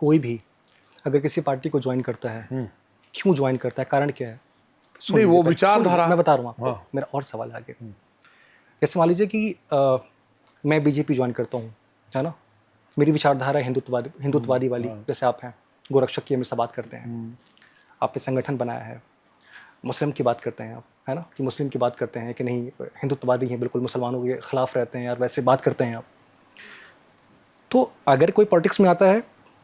कोई भी अगर किसी पार्टी को ज्वाइन करता है, क्यों ज्वाइन करता है, कारण क्या है? नहीं, वो विचारधारा, मैं बता रहा हूँ आपको। मेरा और सवाल है आगे। जैसे मान लीजिए कि मैं बीजेपी ज्वाइन करता हूँ, है ना, मेरी विचारधारा हिंदुत्ववादी वाली, जैसे आप हैं गोरक्षक की हमेशा बात करते हैं, आपने संगठन बनाया है, मुस्लिम की बात करते हैं आप, है ना, कि मुस्लिम की बात करते हैं कि नहीं हिंदुत्ववादी हैं, बिल्कुल मुसलमानों के खिलाफ रहते हैं यार, वैसे बात करते हैं आप। तो अगर कोई पॉलिटिक्स में आता है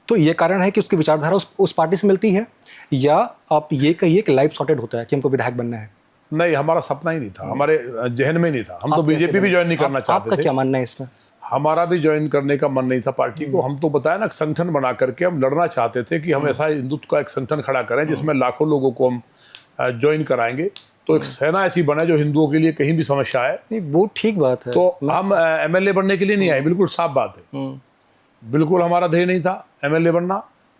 तो ये कारण है कि उसकी विचारधारा उस पार्टी से मिलती है, या आप ये कहिए कि लाइफ सॉर्टेड होता है कि हमको विधायक बनना है? नहीं, हमारा सपना ही नहीं था, हमारे जहन में नहीं था। हम तो बीजेपी भी ज्वाइन नहीं करना चाहते थे। आपका क्या मानना है इसमें? हमारा भी ज्वाइन करने का मन नहीं था पार्टी को। हम तो बताया ना, संगठन बना करके हम लड़ना चाहते थे कि हम ऐसा हिंदुत्व का एक संगठन खड़ा करें जिसमें लाखों लोगों को हम ज्वाइन कराएंगे, तो एक सेना ऐसी बने जो हिंदुओं के लिए कहीं भी समस्या है। नहीं, वो ठीक बात है। तो हम एमएलए बनने के लिए नहीं आए, बिल्कुल साफ बात है। बिल्कुल हमारा ध्येय नहीं था एमएलए बनना,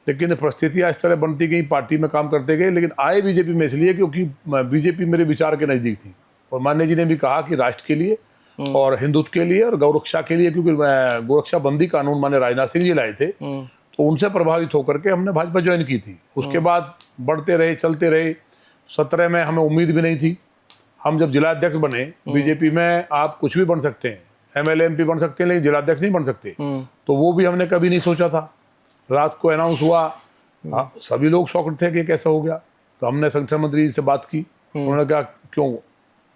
लेकिन परिस्थितियां इस तरह बनती गई, पार्टी में काम करते गए। लेकिन आए बीजेपी में इसलिए क्योंकि बीजेपी मेरे विचार के नज़दीक थी, और मान्य जी ने भी कहा कि राष्ट्र के लिए और हिंदुत्व के लिए और गौरक्षा के लिए, क्योंकि गोरक्षा बंदी कानून माने राजनाथ सिंह जी लाए थे, तो उनसे प्रभावित होकर के हमने भाजपा ज्वाइन की थी। उसके बाद बढ़ते रहे, चलते रहे। 17 में हमें उम्मीद भी नहीं थी। हम जब जिलाध्यक्ष बने बीजेपी में, आप कुछ भी बन सकते हैं, एमएलए एमपी बन सकते हैं, लेकिन जिलाध्यक्ष नहीं बन सकते। तो वो भी हमने कभी नहीं सोचा था। रात को अनाउंस हुआ, सभी लोग शॉक्ड थे कि कैसा हो गया। तो हमने संगठन मंत्री जी से बात की, उन्होंने कहा क्यों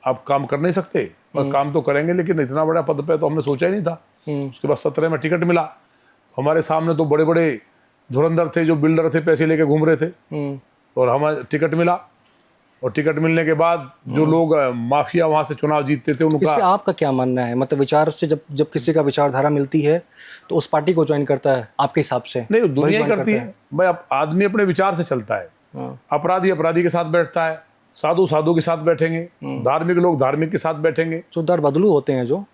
आप काम कर नहीं सकते? और काम तो करेंगे, लेकिन इतना बड़ा पद पे तो हमने सोचा ही नहीं था। उसके बाद 17 में टिकट मिला। हमारे सामने तो बड़े बड़े धुरंधर थे, जो बिल्डर थे, पैसे लेके घूम रहे थे, और हमें टिकट मिला। और टिकट मिलने के बाद जो लोग माफिया वहां से चुनाव जीतते थे, उनका। इस पे आपका क्या मानना है? मतलब विचार से जब किसी का विचारधारा मिलती है तो उस पार्टी को ज्वाइन करता है आपके हिसाब से? नहीं, दुनिया ही करती है भाई। आदमी अपने विचार से चलता है। अपराधी अपराधी के साथ बैठता है, साधु साधु के साथ बैठेंगे, धार्मिक लोग धार्मिक के साथ बैठेंगे। जो दर बदलू होते हैं, जो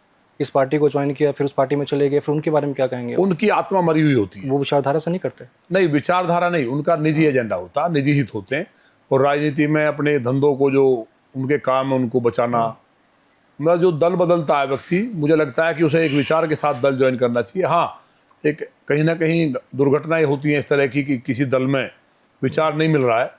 इस पार्टी को ज्वाइन किया फिर उस पार्टी में चले गए, फिर उनके बारे में क्या कहेंगे? उनकी आत्मा मरी हुई होती है। वो विचारधारा से नहीं करते? नहीं, विचारधारा नहीं, उनका निजी एजेंडा होता है, निजी हित होते हैं। और राजनीति में अपने धंधों को, जो उनके काम है, उनको बचाना। मतलब जो दल बदलता है व्यक्ति, मुझे लगता है कि उसे एक विचार के साथ दल ज्वाइन करना चाहिए। हाँ, एक कहीं ना कहीं दुर्घटनाएं होती हैं इस तरह की कि किसी दल में विचार नहीं मिल रहा है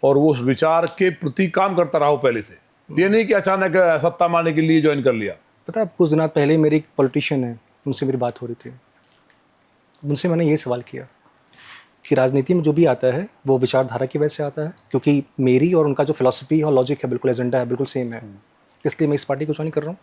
और वो उस विचार के प्रति काम करता रहा हो पहले से। ये नहीं कि अचानक सत्ता मारने के लिए ज्वाइन कर लिया। पता है, कुछ दिनों पहले मेरी एक पॉलिटिशियन है, उनसे मेरी बात हो रही थी। उनसे मैंने ये सवाल किया कि राजनीति में जो भी आता है वो विचारधारा की वजह से आता है, क्योंकि मेरी और उनका जो फिलॉसफी और लॉजिक है, बिल्कुल एजेंडा है, बिल्कुल सेम है, इसलिए मैं इस पार्टी को ज्वाइन कर रहा हूँ।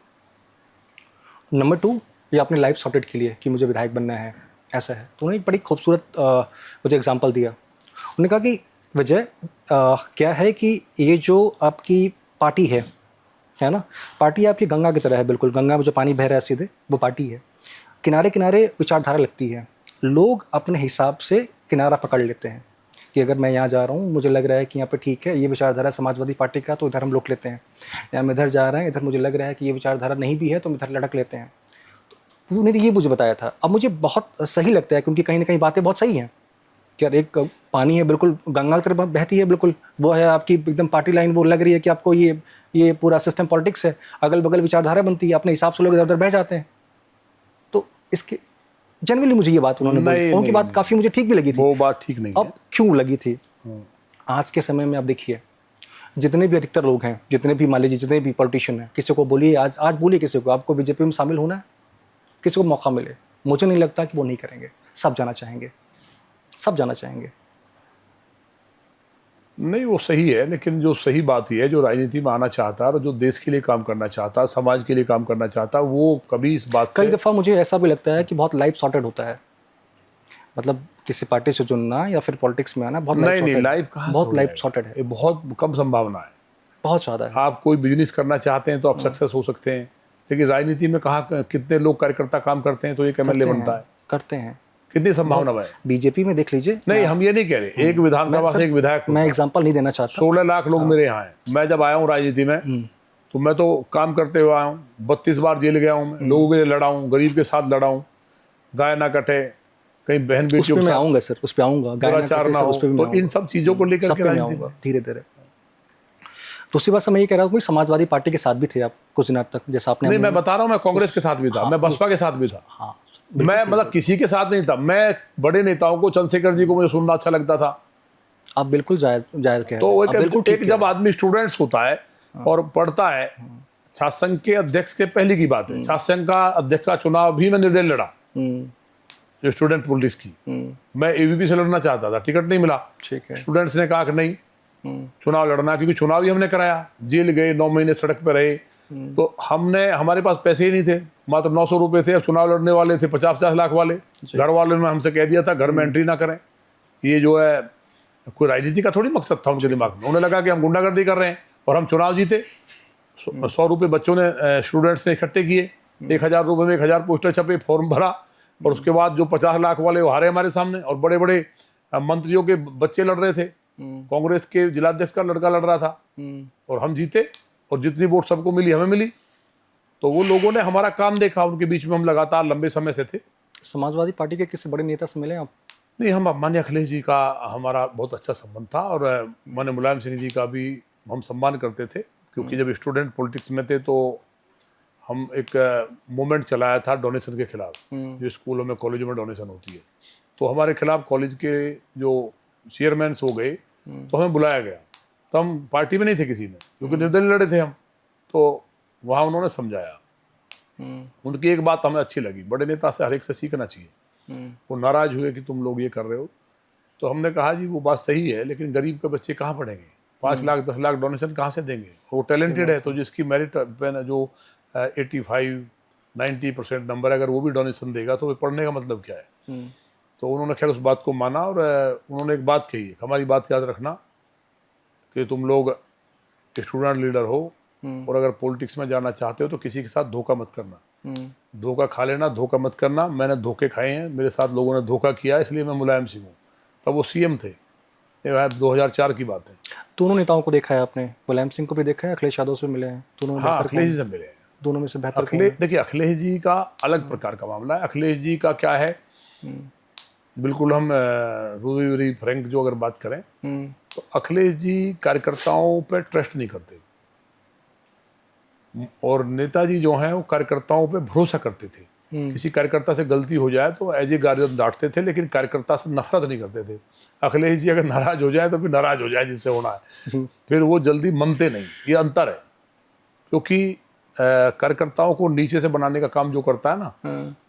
नंबर 2, ये अपने लाइफ सॉर्टेड के लिए कि मुझे विधायक बनना है, ऐसा है। तो उन्होंने एक बड़ी खूबसूरत मुझे एग्जांपल दिया। उन्होंने कहा कि विजय, क्या है कि ये जो आपकी पार्टी है ना, पार्टी आपकी गंगा की तरह है, बिल्कुल गंगा में जो पानी बह रहा है सीधे, वो पार्टी है। किनारे किनारे विचारधारा लगती है, लोग अपने हिसाब से किनारा पकड़ लेते हैं कि अगर मैं यहाँ जा रहा हूँ, मुझे लग रहा है कि यहाँ पे ठीक है, ये विचारधारा समाजवादी पार्टी का, तो इधर हम रोक लेते हैं। या हम इधर जा रहे हैं, इधर मुझे लग रहा है कि ये विचारधारा नहीं भी है, तो हम इधर लड़क लेते हैं। तो उन्होंने ये मुझे बताया था। अब मुझे बहुत सही लगता है, क्योंकि कहीं ना कहीं बातें बहुत सही हैं कि यार एक पानी है, बिल्कुल गंगा की तरफ बहती है, बिल्कुल वो है आपकी एकदम पार्टी लाइन, वो लग रही है कि आपको ये पूरा सिस्टम पॉलिटिक्स है, अगल बगल विचारधारा बनती है, अपने हिसाब से लोग इधर उधर बह जाते हैं। तो इसके जनरली मुझे ये बात उन्होंने बोली, उनकी बात काफ़ी मुझे ठीक भी लगी थी। वो बात ठीक नहीं है। अब क्यों लगी थी? आज के समय में आप देखिए, जितने भी अधिकतर लोग हैं, जितने भी मान लीजिए जितने भी पॉलिटिशियन हैं, किसी को बोलिए आज बोलिए किसी को आपको बीजेपी में शामिल होना है, किसी को मौका मिले, मुझे नहीं लगता कि वो नहीं करेंगे। सब जाना चाहेंगे, सब जाना चाहेंगे। नहीं, वो सही है, लेकिन जो सही बात ये है, जो राजनीति में आना चाहता है और जो देश के लिए काम करना चाहता है, समाज के लिए काम करना चाहता है, वो कभी इस बात से। कई दफ़ा मुझे ऐसा भी लगता है कि बहुत लाइफ सॉर्टेड होता है, मतलब किसी पार्टी से चुनना या फिर पॉलिटिक्स में आना बहुत नहीं, लाइफ कहाँ, बहुत लाइफ सॉर्टेड है, बहुत कम संभावना है, बहुत ज़्यादा है। आप कोई बिजनेस करना चाहते हैं तो आप सक्सेस हो सकते हैं, लेकिन राजनीति में कहाँ कितने लोग कार्यकर्ता काम करते हैं तो एक एमएलए बनता है? करते हैं। कितनी संभावना है? बीजेपी में देख लीजिए। नहीं, हम ये नहीं कह रहे एक विधानसभा से एक विधायक। मैं एग्जांपल नहीं देना चाहता। 16 लाख लोग मेरे यहाँ हैं। मैं जब आया हूँ राजनीति में, तो मैं तो काम करते हुए आया हूँ। 32 बार जेल गया हूँ मैं, लोगों के लिए लड़ा हूँ, गरीब के साथ लड़ा हूँ, गाय ना कटे, कहीं बहन बेटियों के साथ आऊँगा सर, उस पर आऊँगा, दुराचार ना हो, तो इन सब चीज़ों को लेकर के धीरे धीरे। दूसरी बात से मैं ये कह रहा हूँ कि समाजवादी पार्टी के साथ भी थे आप कुछ दिनों तक, जैसा आपने नहीं, मैं बता रहा हूँ, मैं कांग्रेस के साथ भी था, मैं बसपा के साथ भी था। हाँ मैं मतलब किसी के साथ नहीं था, मैं बड़े नेताओं को, चंद्रशेखर जी को मुझे सुनना अच्छा लगता था। आप बिल्कुल जायज जायज कह रहे तो हैं, आप बिल्कुल ठीक एक जब आदमी स्टूडेंट्स होता है और पढ़ता है, छात्र संघ के अध्यक्ष के पहले की बात है, छात्र संघ का अध्यक्ष का चुनाव भी मैं निर्दलीय लड़ा, जो स्टूडेंट पॉलिटिक्स की। मैं एबीपी से लड़ना चाहता था, टिकट नहीं मिला। ठीक है। स्टूडेंट्स ने कहा कि नहीं, चुनाव लड़ना, क्योंकि चुनाव ही हमने कराया, जेल गए, 9 महीने सड़क पर रहे। तो हमारे पास पैसे ही नहीं थे, मात्र 900 रुपए थे। अब चुनाव लड़ने वाले थे 50-50 लाख वाले। घर वालों ने हमसे कह दिया था घर में एंट्री ना करें। ये जो है कोई राजनीति का थोड़ी मकसद था उनके दिमाग में। उन्हें लगा कि हम गुंडागर्दी कर रहे हैं, और हम चुनाव जीते। 100 रुपये बच्चों ने, स्टूडेंट्स ने इकट्ठे किए, 1000 रुपये में 1000 पोस्टर छपे, फॉर्म भरा, और उसके बाद जो 50 लाख वाले वो हारे हमारे सामने। और बड़े बड़े मंत्रियों के बच्चे लड़ रहे थे, कांग्रेस के जिलाध्यक्ष का लड़का लड़ रहा था, और हम जीते, और जितनी वोट सबको मिली हमें मिली। तो वो लोगों ने हमारा काम देखा, उनके बीच में हम लगातार लंबे समय से थे। समाजवादी पार्टी के किसी बड़े नेता से मिले आप? नहीं, हम माननीय अखिलेश जी का हमारा बहुत अच्छा संबंध था, और माननीय मुलायम सिंह जी का भी हम सम्मान करते थे, क्योंकि जब स्टूडेंट पॉलिटिक्स में थे तो हम एक मूवमेंट चलाया था डोनेशन के खिलाफ, जो स्कूलों में, कॉलेजों में डोनेशन होती है। तो हमारे खिलाफ कॉलेज के जो चेयरमैन हो गए, तो हमें बुलाया गया। तो हम पार्टी में नहीं थे किसी ने, क्योंकि निर्दलीय लड़े थे हम। तो वहाँ उन्होंने समझाया। उनकी एक बात हमें अच्छी लगी, बड़े नेता से हर एक से सीखना चाहिए। वो नाराज हुए कि तुम लोग ये कर रहे हो। तो हमने कहा जी वो बात सही है, लेकिन गरीब के बच्चे कहाँ पढ़ेंगे? 5 लाख 10 लाख डोनेशन कहाँ से देंगे? वो टैलेंटेड है, तो जिसकी मेरिट पे जो 85-90% नंबर है, अगर वो भी डोनेशन देगा तो पढ़ने का मतलब क्या है? तो उन्होंने खैर उस बात को माना, और उन्होंने एक बात कही है, हमारी बात याद रखना कि तुम लोग स्टूडेंट लीडर हो, और अगर पॉलिटिक्स में जाना चाहते हो तो किसी के साथ धोखा मत करना। धोखा खा लेना, धोखा मत करना। मैंने धोखे खाए हैं, मेरे साथ लोगों ने धोखा किया, इसलिए मैं मुलायम सिंह हूँ। तब वो सीएम थे, ये 2004 की बात है। दोनों नेताओं को देखा है आपने? मुलायम सिंह को भी देखा है, अखिलेश यादव से मिले हैं? दोनों में हाँ, बेहतर अखिलेश कौन? जी से मिले हैं। दोनों में से बेहतर कौन अखिलेश, है? देखिए अखिलेश जी का अलग प्रकार का मामला है। अखिलेश जी का क्या है, बिल्कुल हम रूबी फ्रैंक जो अगर बात करें, तो अखिलेश जी कार्यकर्ताओं पर ट्रस्ट नहीं करते, और नेताजी जो हैं वो कार्यकर्ताओं पे भरोसा करते थे। किसी कार्यकर्ता से गलती हो जाए तो एज ए गार्जियन डांटते थे, लेकिन कार्यकर्ता से नफरत नहीं करते थे। अखिलेश जी अगर नाराज हो जाए तो फिर नाराज हो जाए, जिससे होना है, फिर वो जल्दी मनते नहीं। ये अंतर है, क्योंकि कार्यकर्ताओं को नीचे से बनाने का काम जो करता है ना,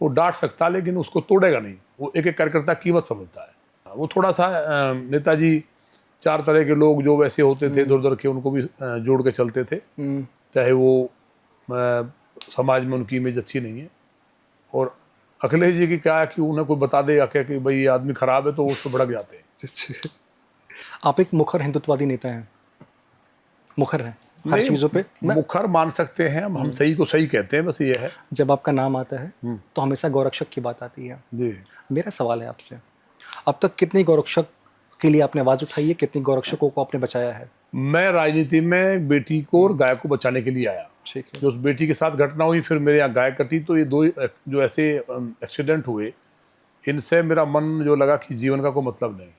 वो डांट सकता है लेकिन उसको तोड़ेगा नहीं। वो एक एक कार्यकर्ता कीमत समझता है। वो थोड़ा सा नेताजी 4 तरह के लोग जो वैसे होते थे इधर उधर के, उनको भी जोड़ के चलते थे, चाहे वो समाज में उनकी इमेज अच्छी नहीं है। और अखिलेश जी की क्या है कि उन्हें कोई बता देगा क्या कि भाई ये आदमी खराब है, तो उससे भड़क जाते हैं। आप एक मुखर हिंदुत्ववादी नेता हैं, मुखर हैं हर नहीं, चीज़ों पे। मुखर मान सकते हैं हम सही को सही कहते हैं, बस ये है। जब आपका नाम आता है तो हमेशा गौरक्षक की बात आती है। जी, मेरा सवाल है आपसे, अब तक कितनी गौरक्षक के लिए आपने आवाज़ उठाई है, कितनी गौरक्षकों को आपने बचाया है? मैं राजनीति में बेटी को और गाय को बचाने के लिए आया। ठीक है। जो उस बेटी के साथ घटना हुई, फिर मेरे यहाँ गाय कटी, तो ये 2 जो ऐसे एक्सीडेंट हुए, इनसे मेरा मन जो लगा कि जीवन का कोई मतलब नहीं,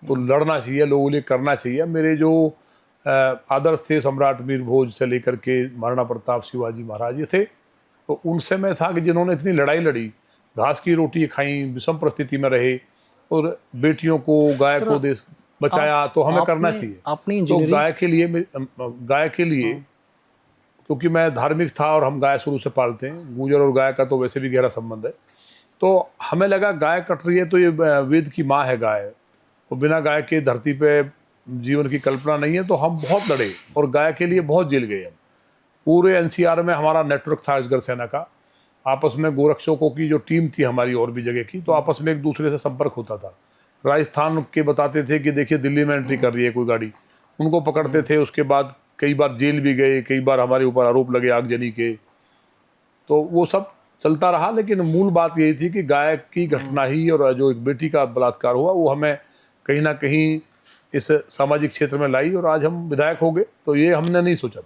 तो लड़ना चाहिए, लोगों के लिए करना चाहिए। मेरे जो आदर्श थे, सम्राट वीर भोज से लेकर के महाराणा प्रताप, शिवाजी महाराज ये थे, तो उनसे मैं था कि जिन्होंने इतनी लड़ाई लड़ी, घास की रोटी खाई, विषम परिस्थिति में रहे, और बेटियों को, गाय को देश बचाया, तो हमें करना चाहिए। आपने तो गाय के लिए क्योंकि मैं धार्मिक था, और हम गाय शुरू से पालते हैं, गुजर और गाय का तो वैसे भी गहरा संबंध है, तो हमें लगा गाय कट रही है तो ये वेद की माँ है गाय, और बिना गाय के धरती पे जीवन की कल्पना नहीं है। तो हम बहुत लड़े और गाय के लिए बहुत जेल गए हम। पूरे एनसीआर में हमारा नेटवर्क था असगर सेना का, आपस में गोरक्षकों की जो टीम थी हमारी और भी जगह की, तो आपस में एक दूसरे से संपर्क होता था। राजस्थान के बताते थे कि देखिए दिल्ली में एंट्री कर रही है कोई गाड़ी, उनको पकड़ते थे। उसके बाद कई बार जेल भी गए, कई बार हमारे ऊपर आरोप लगे आगजनी के, तो वो सब चलता रहा। लेकिन मूल बात यही थी कि गाय की घटना ही और जो एक बेटी का बलात्कार हुआ, वो हमें कहीं ना कहीं इस सामाजिक क्षेत्र में लाई, और आज हम विधायक हो गए। तो ये हमने नहीं सोचा था।